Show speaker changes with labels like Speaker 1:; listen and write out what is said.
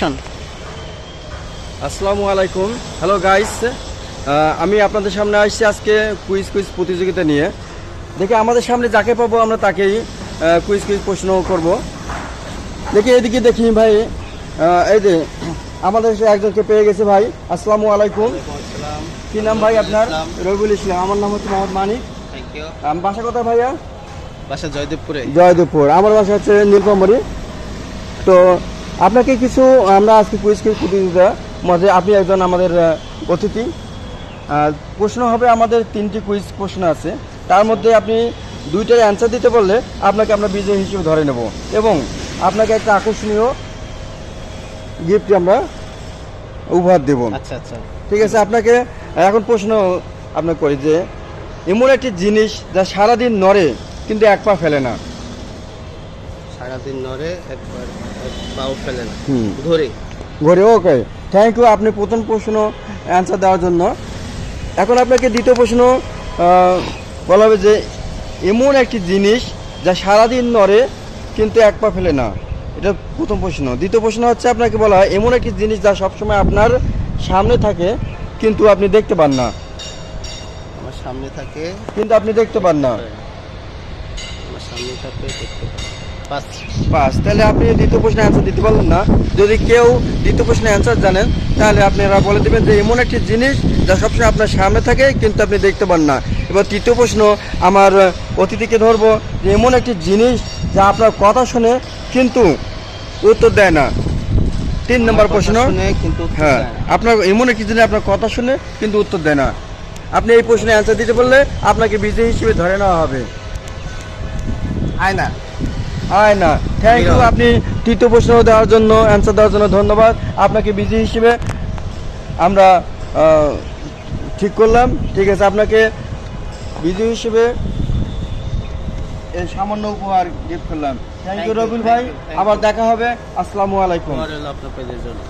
Speaker 1: Action.
Speaker 2: আসসালামু আলাইকুম, hello guys. আমি আপনাদের সামনে আসছি আজকে কুইজ প্রতিযোগিতা নিয়ে। দেখি আমাদের সামনে যাকে পাবো আমরা তাকেই কুইজ প্রশ্ন করব। দেখি এদিকে দেখি ভাই, এই যে আমাদের একজনকে পেয়ে গেছে ভাই। আসসালামু আলাইকুম। কি নাম ভাই আপনার? রবিউল ইসলাম। আমার নাম হচ্ছে মোহাম্মদ মানিক। বাসা কোথায় ভাইয়া?
Speaker 1: বাসা জয়দেবপুরে।
Speaker 2: জয়দেবপুর। আমার বাসা হচ্ছে নীলফামারী। তো আপনাকে কিছু আমরা আজকে কুইজ প্রতিযোগিতা মধ্যে আপনি একজন আমাদের অতিথি। প্রশ্ন হবে আমাদের 3টি কুইজ প্রশ্ন আছে, তার মধ্যে আপনি 2টার অ্যান্সার দিতে বললে আপনাকে আমরা বিজয়ী হিসেবে ধরে নেব এবং আপনাকে একটা আকর্ষণীয় গিফট আমরা উপহার দেব।
Speaker 1: আচ্ছা আচ্ছা,
Speaker 2: ঠিক আছে। আপনাকে এখন প্রশ্ন আপনাকে করি যে এমন একটি জিনিস যা সারাদিন নড়ে কিন্তু এক পা ফেলে না।
Speaker 1: সারাদিন নড়ে একবার পাও ফেলে না। ঘড়ি।
Speaker 2: ঘড়ি। ওকে, থ্যাংক ইউ আপনি প্রথম প্রশ্ন অ্যান্সার দেওয়ার জন্য। এখন আপনাকে দ্বিতীয় প্রশ্ন বলা হবে যে এমন একটি জিনিস যা সারাদিন নড়ে কিন্তু এক পা ফেলে না। এটা প্রথম প্রশ্ন। দ্বিতীয় প্রশ্ন হচ্ছে আপনাকে বলা হয় এমন একটি জিনিস যা সবসময় আপনার সামনে থাকে কিন্তু আপনি দেখতে পান না।
Speaker 1: আমার সামনে থাকে
Speaker 2: কিন্তু আপনি দেখতে পান না।
Speaker 1: আমার সামনে থাকে দেখতে পাই।
Speaker 2: পাঁচ। তাহলে আপনি দ্বিতীয় প্রশ্নের অ্যান্সার দিতে পারলেন না। যদি কেউ দ্বিতীয় প্রশ্নের অ্যান্সার জানেন তাহলে আপনারা বলে দেবেন যে এমন একটি জিনিস যা সবসময় আপনার সামনে থাকে কিন্তু আপনি দেখতে পান না। এবার তৃতীয় প্রশ্ন আমার অতিথিকে ধরবো যে এমন একটি জিনিস যা আপনার কথা শুনে কিন্তু উত্তর দেয় না। 3 নম্বর প্রশ্ন। হ্যাঁ, আপনার এমন একটি জিনিস আপনার কথা শুনে কিন্তু উত্তর দেয় না। আপনি এই প্রশ্নের অ্যান্সার দিতে পারলে আপনাকে বিজয়ী হিসেবে ধরে নেওয়া হবে।
Speaker 1: আয়না।
Speaker 2: আয়না। Thank you. আপনি তৃতীয় প্রশ্ন দেওয়ার জন্য অ্যান্সার দেওয়ার জন্য ধন্যবাদ। আপনাকে বিজয়ী হিসেবে আমরা ঠিক করলাম। ঠিক আছে, আপনাকে বিজয়ী হিসেবে এই সামান্য উপহার গিফট করলাম। থ্যাংক ইউ রবিউল ভাই। আবার দেখা হবে। আসসালামু আলাইকুম।
Speaker 1: আপনার পেজের জন্য